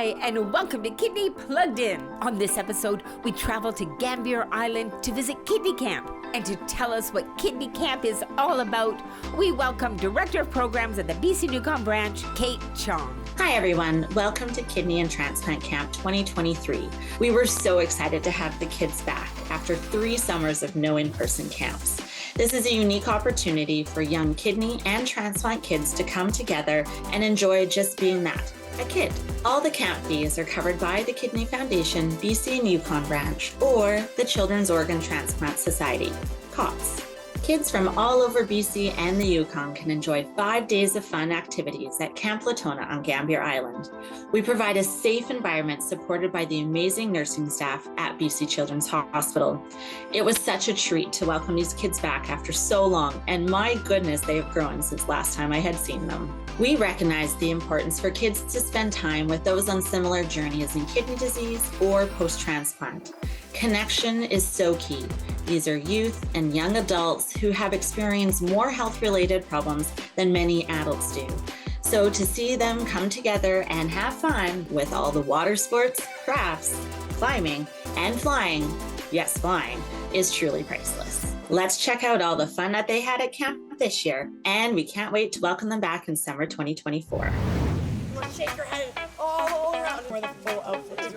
Hi, and welcome to Kidney Plugged In. On this episode, we travel to Gambier Island to visit Kidney Camp. And to tell us what Kidney Camp is all about, we welcome Director of Programs at the BC Yukon branch, Kate Chong. Hi everyone, welcome to Kidney and Transplant Camp 2023. We were so excited to have the kids back after 3 summers of no in-person camps. This is a unique opportunity for young kidney and transplant kids to come together and enjoy just being that, a kid. All the camp fees are covered by the Kidney Foundation BC and Yukon branch or the Children's Organ Transplant Society, COTS. Kids from all over BC and the Yukon can enjoy 5 days of fun activities at Camp Latona on Gambier Island. We provide a safe environment supported by the amazing nursing staff at BC Children's Hospital. It was such a treat to welcome these kids back after so long, and my goodness, they have grown since last time I had seen them. We recognize the importance for kids to spend time with those on similar journeys in kidney disease or post-transplant. Connection is so key. These are youth and young adults who have experienced more health-related problems than many adults do. So to see them come together and have fun with all the water sports, crafts, climbing, and flying, yes, flying, is truly priceless. Let's check out all the fun that they had at camp this year, and we can't wait to welcome them back in summer 2024. Shake your head all around for the full outfit. Is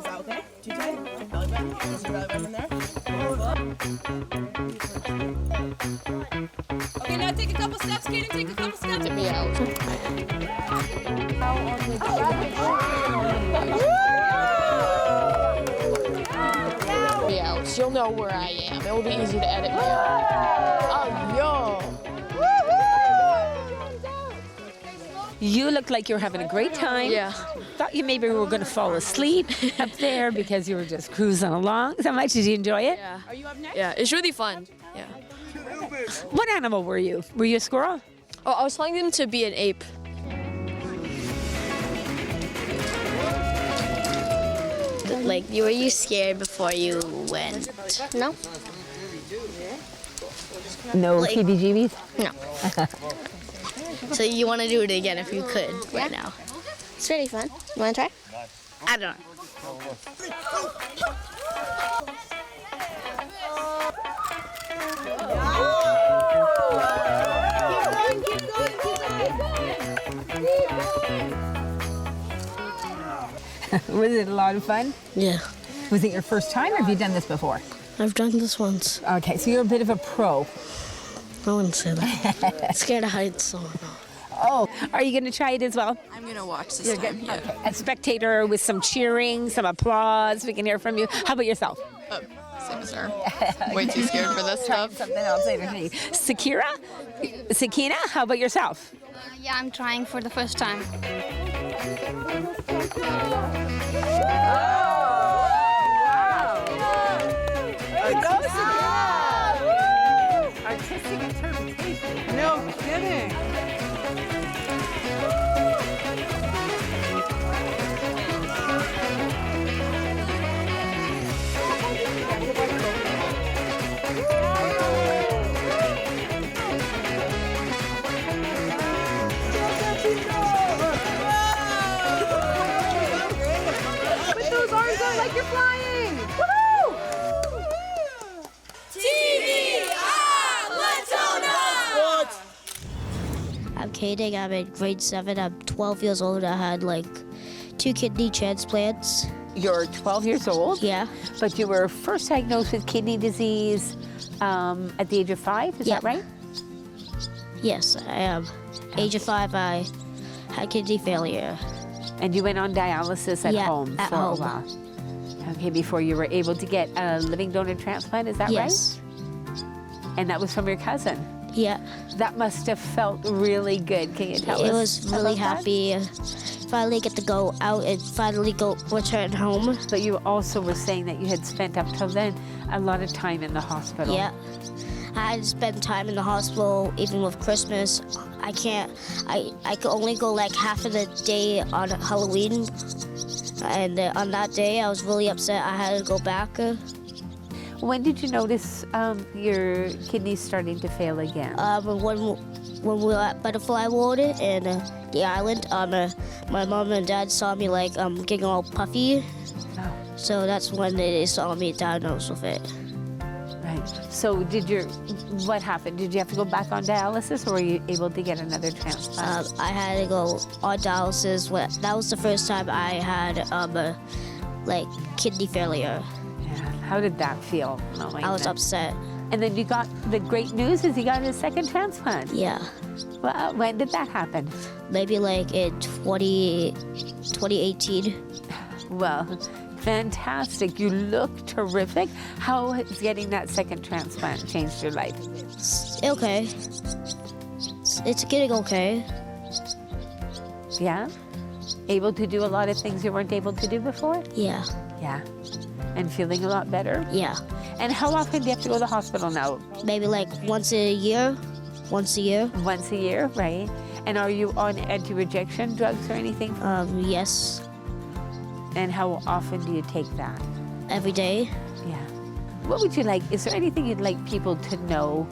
that okay? Too tight? Belly button? Is your belly button in there? Okay, now take a couple steps, Katie. Take a couple steps. Get me out. Me out. She'll know where I am. It will be easy to edit me out. Oh, yo. You look like you're having a great time. Yeah. Thought you maybe were going to fall asleep up there because you were just cruising along. So much did you enjoy it? Yeah. Are you up next? Yeah, it's really fun. Yeah. What animal were you? Were you a squirrel? Oh, I was telling them to be an ape. Like, were you scared before you went? No? No Like- heebie-jeebies? No. So you want to do it again if you could right now? It's really fun. You want to try? I don't know. Was it a lot of fun? Yeah. Was it your first time or have you done this before? I've done this once. Okay, so you're a bit of a pro. I wouldn't say that. Scared of heights, so no. Oh, are you going to try it as well? I'm going to watch this You're time. good. Yeah. Okay. A spectator with some cheering, some applause. We can hear from you. How about yourself? Same as her. Way too scared for this stuff. Something else later. Sakina, how about yourself? Yeah, I'm trying for the first time. Artistic interpretation. No kidding. Put those arms out like you're flying. Woohoo! I'm Kate. I'm in grade 7. I'm 12 years old. I had like 2 kidney transplants. You're 12 years old, Yeah. but you were first diagnosed with kidney disease at the age of 5, is Yeah. that right? Yes, I am. Age of 5, I had kidney failure. And you went on dialysis at Yeah, home at for home. a while. Okay, before you were able to get a living donor transplant, is that Yes. right? And that was from your cousin. Yeah. That must have felt really good. Can you tell us? It was really about that? happy. Finally get to go out and finally go return home. But you also were saying that you had spent up till then a lot of time in the hospital. Yeah. I had to spend time in the hospital, even with Christmas. I could only go like half of the day on Halloween. And on that day, I was really upset. I had to go back. When did you notice your kidneys starting to fail again? when we were at Butterfly World in the island, my mom and dad saw me like getting all puffy. Oh, So that's when they saw me diagnosed with it. right. So what happened? Did you have to go back on dialysis or were you able to get another transplant? I had to go on dialysis. That was the first time I had like kidney failure. Yeah. How did that feel? Knowing I was that? upset. And then you got the great news is you got a second transplant. Yeah, Well, when did that happen? maybe like in 2018. Well, fantastic. You look terrific. How has getting that second transplant changed your life? Okay, it's getting okay. Yeah? Able to do a lot of things you weren't able to do before? Yeah, Yeah. And feeling a lot better? yeah. And how often do you have to go to the hospital now? Maybe like once a year. Once a year, right? And are you on anti-rejection drugs or anything? Yes, And how often do you take that? every day. Yeah. What would you like? Is there anything you'd like people to know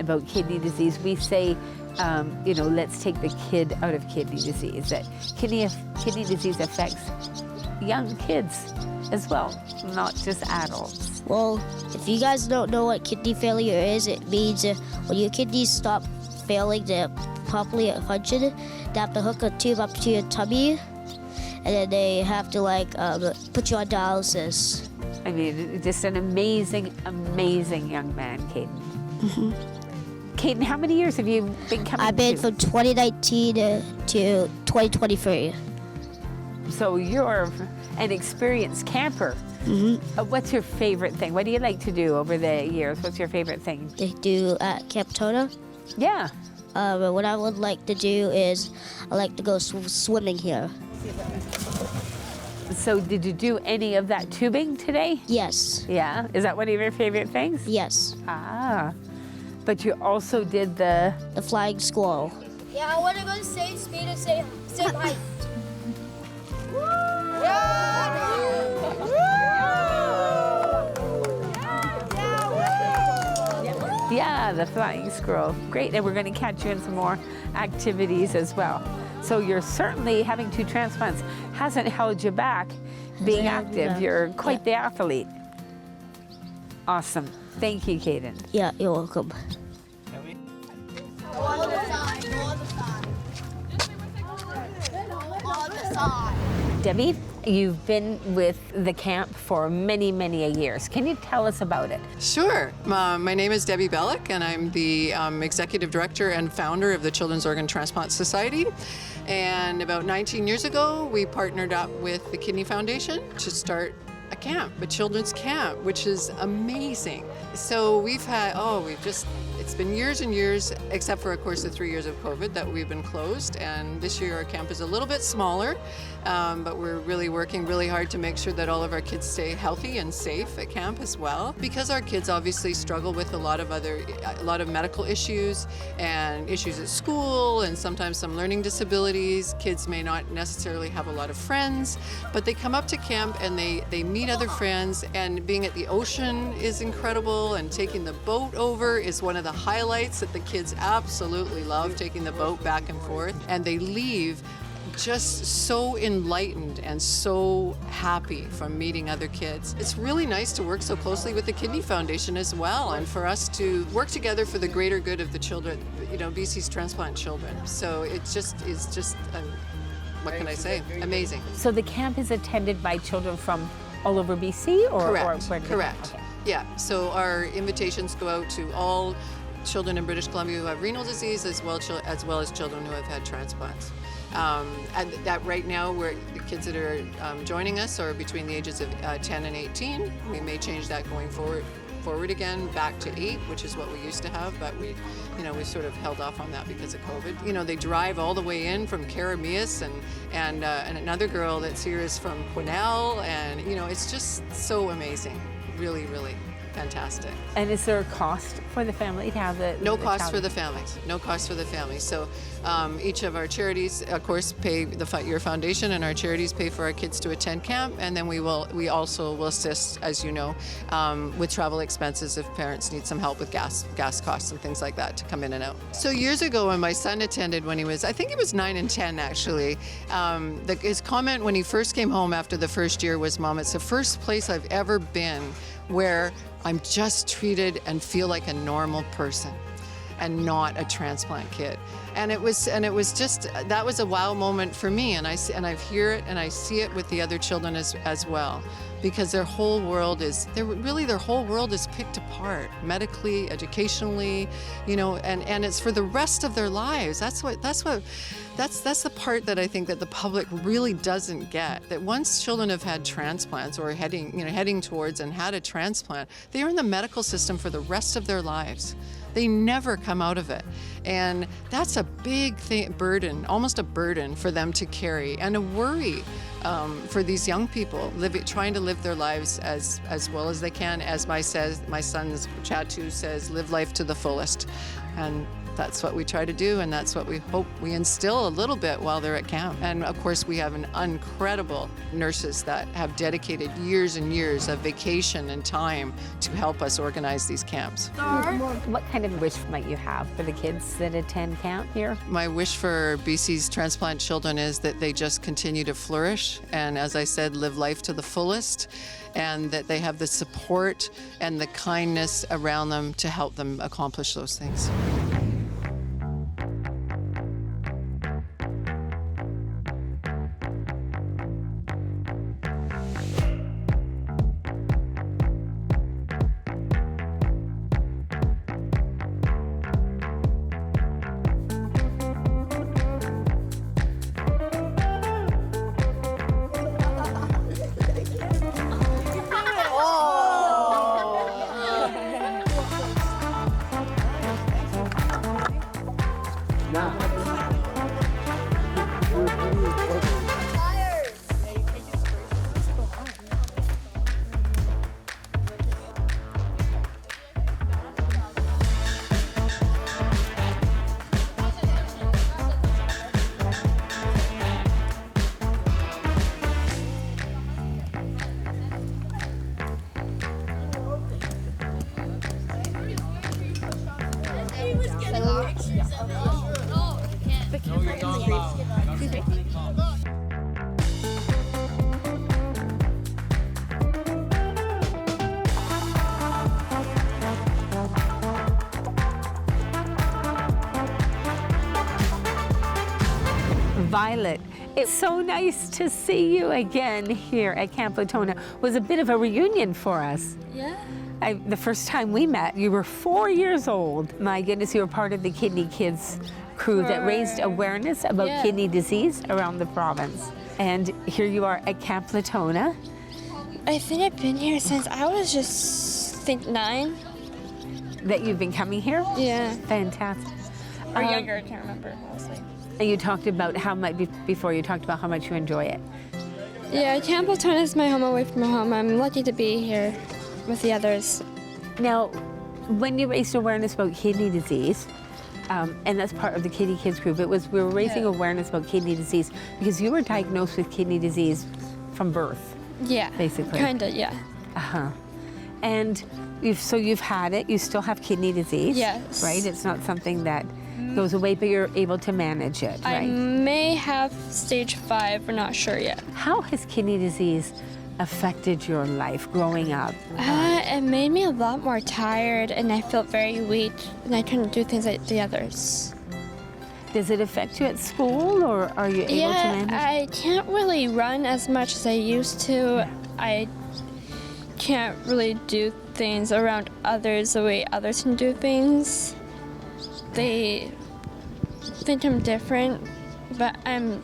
about kidney disease? We say, let's take the kid out of kidney disease. That kidney disease affects young kids as well, not just adults. Well, if you guys don't know what kidney failure is, it means when your kidneys stop failing to properly function, they have to hook a tube up to your tummy, and then they have to put you on dialysis. I mean, just an amazing, amazing young man, Caden. Mm-hmm. Caden, how many years have you been coming I've been to? from 2019 to 2023. So you're an experienced camper. Mm-hmm. What's your favorite thing? What do you like to do over the years? What's your favorite thing? They do at Camp Latona. Yeah. What I would like to do is I like to go swimming here. So did you do any of that tubing today? Yes, Yeah. Is that one of your favorite things? yes. Ah. But you also did the... The flying squirrel. Yeah, I want to go the same speed and same height. Yeah, the flying squirrel. Great, and we're going to catch you in some more activities as well. So you're certainly having 2 transplants hasn't held you back being active. You're quite the athlete. Awesome. Thank you, Caden. Yeah, you're welcome. On the side. On the side. Debbie, you've been with the camp for many, many years. Can you tell us about it? Sure. My name is Debbie Bielech, and I'm the Executive Director and founder of the Children's Organ Transplant Society. And about 19 years ago, we partnered up with the Kidney Foundation to start a camp, a children's camp, which is amazing. So it's been years and years, except for, of course, the 3 years of COVID that we've been closed. And this year our camp is a little bit smaller, but we're really working really hard to make sure that all of our kids stay healthy and safe at camp as well. Because our kids obviously struggle with a lot of medical issues and issues at school and sometimes some learning disabilities. Kids may not necessarily have a lot of friends, but they come up to camp and they meet other friends, and being at the ocean is incredible, and taking the boat over is one of the highlights that the kids absolutely love, taking the boat back and forth, and they leave just so enlightened and so happy from meeting other kids. It's really nice to work so closely with the Kidney Foundation as well, and for us to work together for the greater good of the children, BC's transplant children. So it just is what can I say? Amazing. So the camp is attended by children from all over BC, or Correct. where do they- Correct. Okay. Yeah. So our invitations go out to all children in British Columbia who have renal disease, as well as children who have had transplants. And that right now, the kids that are joining us are between the ages of 10 and 18. We may change that going forward again back to 8, which is what we used to have, but we sort of held off on that because of COVID. They drive all the way in from Karamias, and another girl that's here is from Quesnel, and it's just so amazing, really, really. fantastic. And is there a cost for the family to have the No the cost child? for the families. No cost for the families. So each of our charities, of course, pay your foundation, and our charities pay for our kids to attend camp. And then we also will assist, as you know, with travel expenses if parents need some help with gas costs and things like that to come in and out. So years ago, when my son attended, when I think he was 9 and 10 actually, his comment when he first came home after the first year was, "Mom, it's the first place I've ever been where I'm just treated and feel like a normal person and not a transplant kid." And it was just, that was a wow moment for me, and I hear it and I see it with the other children as well, because their whole world is picked apart medically, educationally, you know, and it's for the rest of their lives. That's the part that I think that the public really doesn't get, that once children have had transplants or heading towards and had a transplant, they are in the medical system for the rest of their lives. They never come out of it. And that's a big burden, almost a burden for them to carry, and a worry for these young people trying to live their lives as well as they can. As my son's Chatu says, live life to the fullest. And that's what we try to do, and that's what we hope we instill a little bit while they're at camp. And of course, we have incredible nurses that have dedicated years and years of vacation and time to help us organize these camps. What kind of wish might you have for the kids that attend camp here? My wish for BC's transplant children is that they just continue to flourish, and as I said, live life to the fullest, and that they have the support and the kindness around them to help them accomplish those things. Violet, it's so nice to see you again here at Camp Latona. It was a bit of a reunion for us. Yeah. The first time we met, you were 4 years old. My goodness, you were part of the Kidney Kids crew that raised awareness about kidney disease around the province. And here you are at Camp Latona. I think I've been here since I was just, 9. That you've been coming here? Yeah. Fantastic. Or younger, I can't remember, mostly. And you talked about how much, before you talked about how much you enjoy it. Yeah, Camp Latona is my home away from home. I'm lucky to be here with the others. Now, when you raised awareness about kidney disease, and that's part of the Kidney Kids group, we were raising awareness about kidney disease because you were diagnosed with kidney disease from birth. Yeah. Basically. Kinda, yeah. Uh-huh. And you've had it, you still have kidney disease. Yes. Right? It's not something that goes away, but you're able to manage it, right? I may have stage 5, we're not sure yet. How has kidney disease affected your life growing up? It made me a lot more tired, and I felt very weak, and I couldn't do things like the others. Does it affect you at school, or are you able to manage? Yeah, I can't really run as much as I used to. I can't really do things around others the way others can do things. They think I'm different, but I'm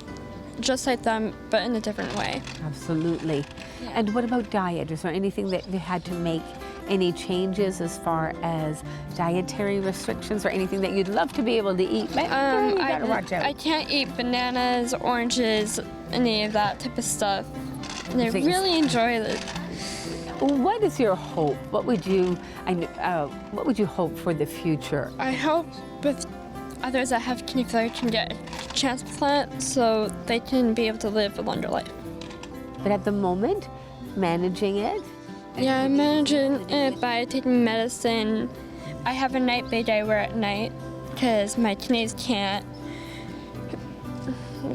just like them, but in a different way. Absolutely. Yeah. And what about diet? Is there anything that you had to make any changes as far as dietary restrictions or anything that you'd love to be able to eat? But you gotta watch out. I can't eat bananas, oranges, any of that type of stuff. And I really enjoy it. What is your hope? What would you hope for the future? I hope with others that have kidney failure can get a transplant so they can be able to live a longer life. But at the moment, managing it? Yeah, I'm managing it by taking medicine. I have a night badge I wear at night because my kidneys can't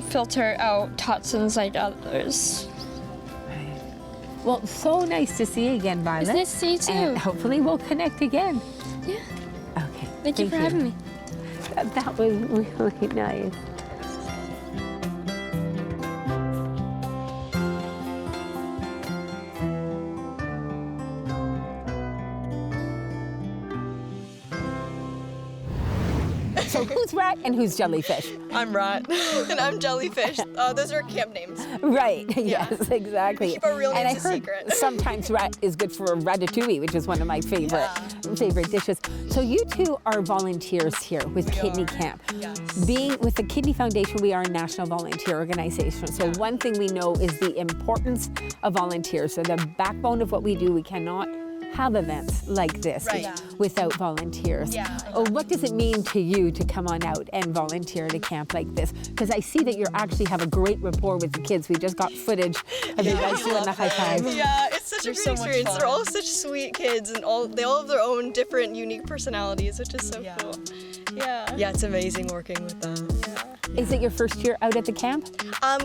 filter out toxins like others. Well, so nice to see you again, Violet. It's nice to see you too. And hopefully we'll connect again. Yeah. Okay. Thank you for having me. That was really nice. So who's rat and who's jellyfish? I'm Rat, and I'm Jellyfish. Those are camp names. Right, yes, exactly. Keep our real And I names a heard secret. sometimes rat is good for ratatouille, which is one of my favorite dishes. So you two are volunteers here with Kidney Camp. Yes. Being with the Kidney Foundation, we are a national volunteer organization. So one thing we know is the importance of volunteers. So the backbone of what we do, we cannot have events like this without volunteers. Yeah. What does it mean to you to come on out and volunteer at a camp like this? Because I see that you actually have a great rapport with the kids. We just got footage of you guys doing the high five. Yeah, it's such a great experience. They're all such sweet kids, and they all have their own different, unique personalities, which is so cool. Yeah. Yeah, it's amazing working with them. Yeah. Is it your first year out at the camp?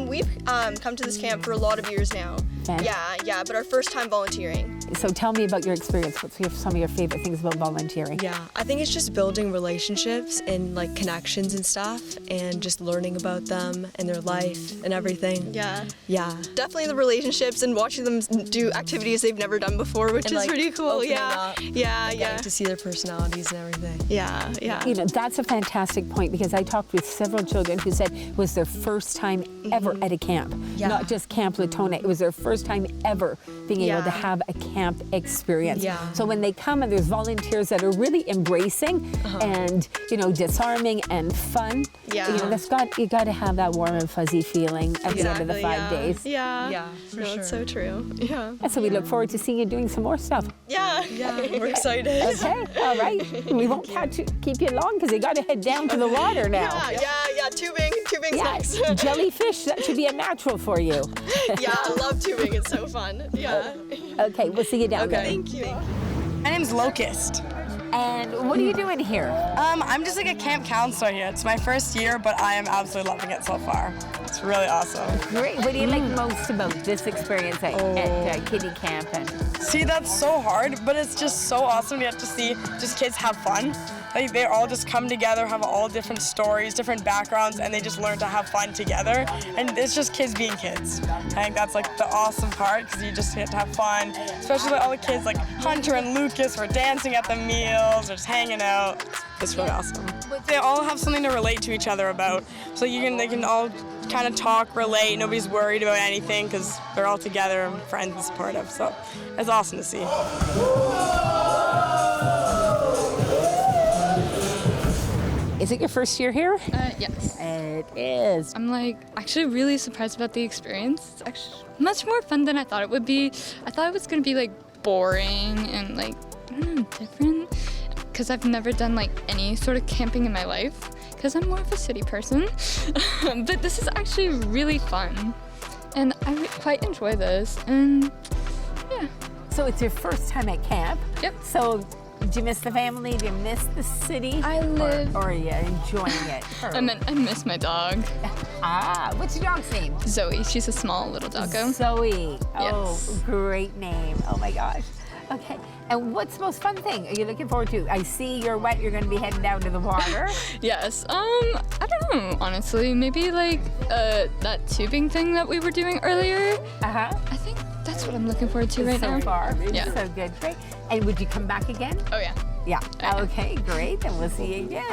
We've come to this camp for a lot of years now. Yeah, but our first time volunteering. So tell me about your experience. What's some of your favorite things about volunteering? Yeah, I think it's just building relationships and like connections and stuff, and just learning about them and their life and everything. Yeah. Yeah. Definitely the relationships and watching them do activities they've never done before, which And, is like, pretty cool. opening Yeah. up, Yeah. Getting to see their personalities and everything. Yeah. You know, that's a fantastic point, because I talked with several children who said it was their first time ever at a camp. Yeah. Not just Camp Latona, it was their first time ever being able to have a camp experience. Yeah. So when they come and there's volunteers that are really embracing and, you know, disarming and fun, Yeah. you know, you got to have that warm and fuzzy feeling at the end of the 5 days. Yeah. Yeah, for No, sure. it's so true. Yeah. And so we look forward to seeing you doing some more stuff. Yeah. Yeah, we're excited. Okay, all right. We won't keep you long because you got to head down to the water now. Yeah. Tubing's Yeah, next. jellyfish, that should be a natural for you. Yeah, I love tubing. It's so fun. Yeah. Okay, we'll see you down there. Thank you. My name's Locust. And what are you doing here? I'm just like a camp counselor here. It's my first year, but I am absolutely loving it so far. It's really awesome. Great. What do you like most about this experience at Kidney Camp? See, that's so hard, but it's just so awesome to get to see just kids have fun. Like, they all just come together, have all different stories, different backgrounds, and they just learn to have fun together. And it's just kids being kids. I think that's like the awesome part, because you just get to have fun. Especially all the kids like Hunter and Lucas were dancing at the meals or just hanging out. It's really awesome. They all have something to relate to each other about. So they can all kind of talk, relate. Nobody's worried about anything because they're all together and friends and supportive. So it's awesome to see. Is it your first year here? Yes. It is. I'm actually really surprised about the experience. It's actually much more fun than I thought it would be. I thought it was gonna be boring and different, because I've never done any sort of camping in my life, because I'm more of a city person. But this is actually really fun, and I quite enjoy this. And yeah. So it's your first time at camp. Yep. So do you miss the family? Do you miss the city? I live. Or are you enjoying it? I miss my dog. What's your dog's name? Zoe. She's a small little doggo. Zoe. Oh, Yes. great name. Oh my gosh. Okay. And what's the most fun thing are you looking forward to? I see you're wet. You're going to be heading down to the water. Yes. I don't know, honestly. Maybe that tubing thing that we were doing earlier. Uh-huh. I think that's what I'm looking forward to right now. So far. Yeah. So good. Great. And would you come back again? Oh, yeah. Yeah. Okay, great. Then we'll see you again.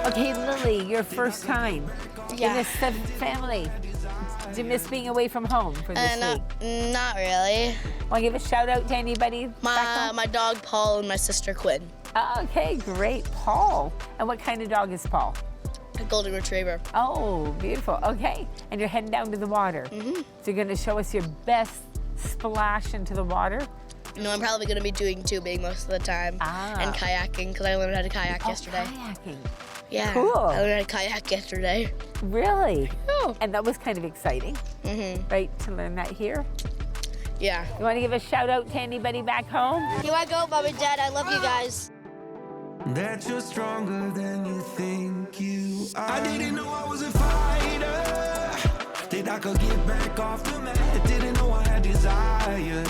Okay, Lily, your first time. Do you miss the family? Do you miss being away from home for this week? Not really. Want to give a shout out to anybody back home? My dog Paul and my sister Quinn. Okay, great. Paul. And what kind of dog is Paul? A golden retriever. Oh, beautiful. Okay. And you're heading down to the water. Mm-hmm. So you're going to show us your best splash into the water? No, I'm probably going to be doing tubing most of the time and kayaking because I learned how to kayak yesterday. Kayaking. Yeah, Cool. I learned how to kayak yesterday. Really? Oh. And that was kind of exciting, right, to learn that here? Yeah. You want to give a shout out to anybody back home? Here I go, Mom and Dad. I love you guys. That you're stronger than you think you are. I didn't know I was a fighter, that I could get back off the mat. Didn't know I had desire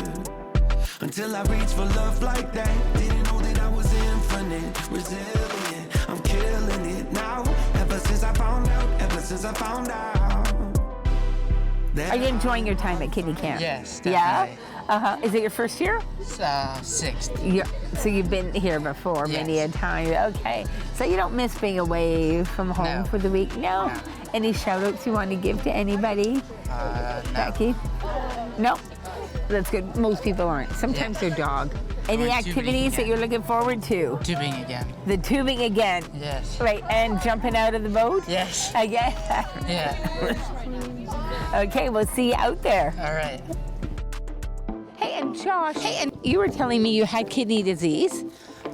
until I reached for love like that. Didn't know that I was infinite, resilient. I'm killing it now. Ever since I found out. Are you enjoying your time at Kidney Camp? Yes, Yeah? definitely. Is it your first year? Sixth. So you've been here before many a time. Okay. So you don't miss being away from home for the week? No. Any shout outs you want to give to anybody? No. Becky? No? That's good. Most people aren't. Sometimes they're dog. Any activities that you're looking forward to? Tubing again. The tubing again? Yes. Right, and jumping out of the boat? Yes. Again? Yeah. Okay, we'll see you out there. All right. Hey, and Josh, you were telling me you had kidney disease,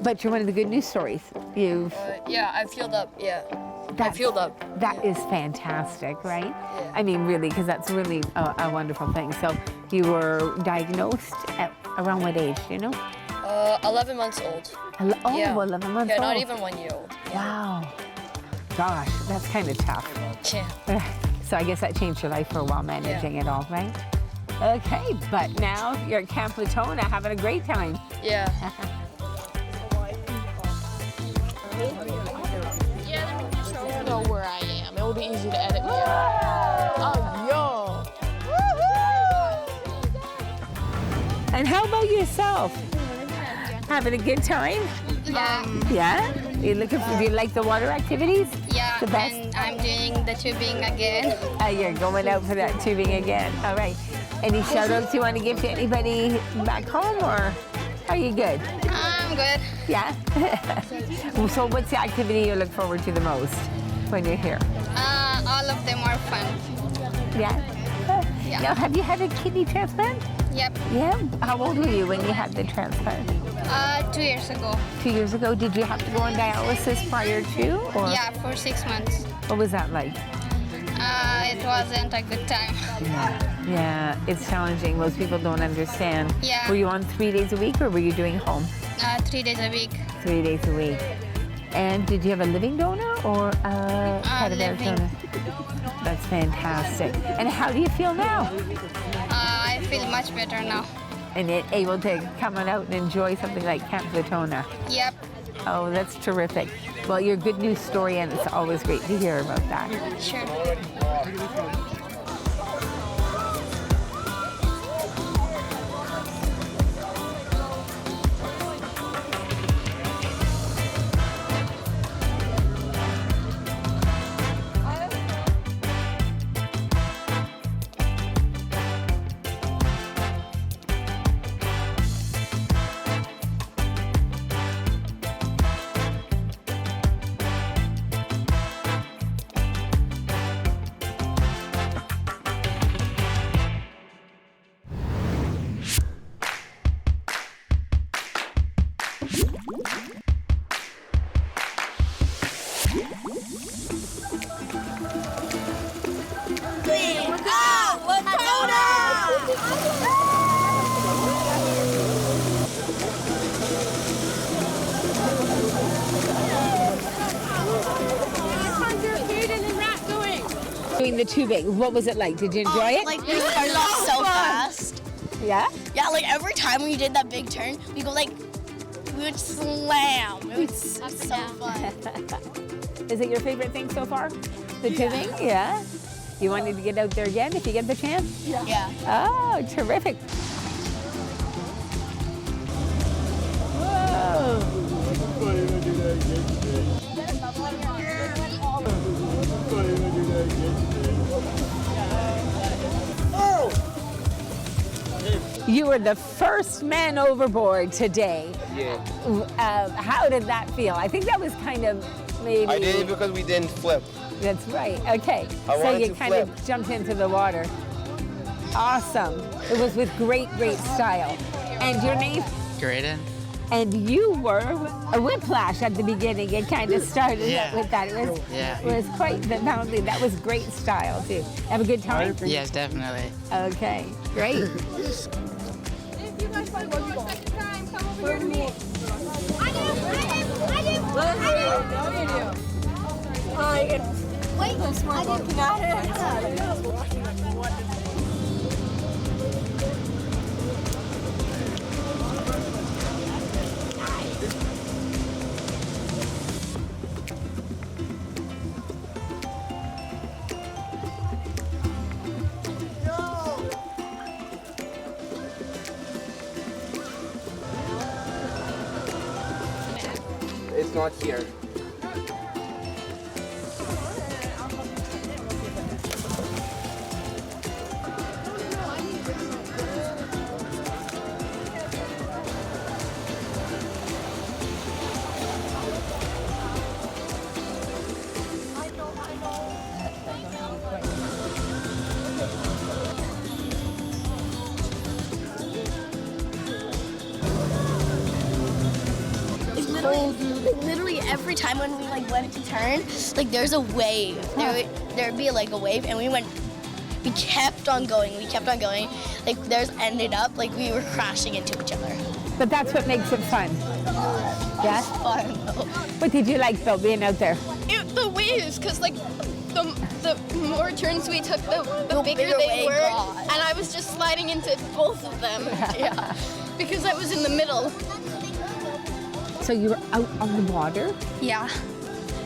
but you're one of the good news stories. You've... Yeah, I've healed up, I've healed up. That is fantastic, right? Yeah. I mean, really, because that's really a wonderful thing. So you were diagnosed at around what age, do you know? 11 months old. 11 months old? Yeah, not even 1 year old. Wow. Gosh, that's kind of tough. Yeah. So I guess that changed your life for a while, managing it all, right? Okay, but now you're at Camp Latona having a great time. Yeah. Know where I am. It will be easy to edit me out. Oh, yo! And how about yourself? Having a good time? Yeah. Yeah? You looking for? Do you like the water activities? Yeah. The best? And I'm doing the tubing again. You're going out for that tubing again. All right. Any shout outs you want to give to anybody back home, or are you good? I'm good. Yeah? So what's the activity you look forward to the most when you're here? All of them are fun. Yeah? Yeah. Now, have you had a kidney transplant? Yep. Yeah? How old were you when you had the transplant? 2 years ago. 2 years ago. Did you have to go on dialysis prior to? Or? Yeah, for 6 months. What was that like? It wasn't a good time. Yeah, it's challenging. Most people don't understand. Yeah. Were you on 3 days a week, or were you doing home? 3 days a week. 3 days a week. And did you have a living donor or a cadaveric living. donor? That's fantastic. And how do you feel now? I feel much better now. And able to come on out and enjoy something like Camp Latona. Yep. Oh, that's terrific. Well, you're a good news story, and it's always great to hear about that. Sure. Doing the tubing, what was it like? Did you enjoy it? Like, we started off so fast. Yeah? Yeah, like every time when you did that big turn, we go like, we would slam. It was so fun. Is it your favorite thing so far? The tubing? Yeah. You wanted to get out there again if you get the chance? Yeah. Oh, terrific. Whoa. You were the first man overboard today. Yeah. How did that feel? I think that was kind of maybe... I did it because we didn't flip. That's right. Okay. I So wanted you to kind flip. of jumped into the water. Awesome. It was with great style. And your name? Graydon. And you were a whiplash at the beginning. It kind of started with that. It was quite the bounding. That was great style too. Have a good time? Yes, definitely. Okay, great. If you guys want to go a second time, come over here to me. I do. Wait, It's not here. Literally every time when we like went to turn, like there's a wave. There'd be like a wave, and we kept on going. Like there's ended up like we were crashing into each other. But that's what makes it fun. Yeah? Fun though. What did you like though, being out there? The waves, because like the more turns we took, the bigger they were, and I was just sliding into both of them. Yeah, because I was in the middle. So you were out on the water? Yeah.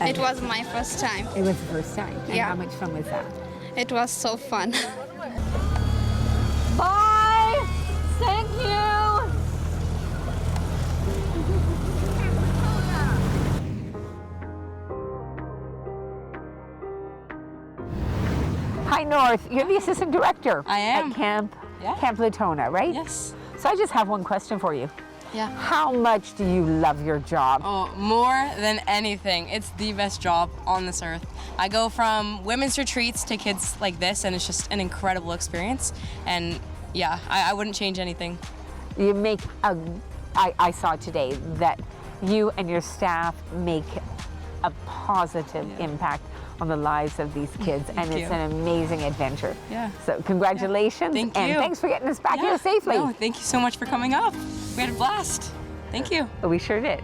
And it was my first time. It was the first time. And Yeah. how much fun was that? It was so fun. Bye! Thank you! Hi, North. You're the assistant director. I am. At Camp Latona, right? Yes. So I just have one question for you. Yeah. How much do you love your job? Oh, more than anything. It's the best job on this earth. I go from women's retreats to kids like this, and it's just an incredible experience. And yeah, I wouldn't change anything. You make I saw today that you and your staff make a positive impact on the lives of these kids, and it's an amazing adventure. Yeah. So congratulations, Thank you. and thanks for getting us back here safely. No, thank you so much for coming up. We had a blast. Thank you. We sure did.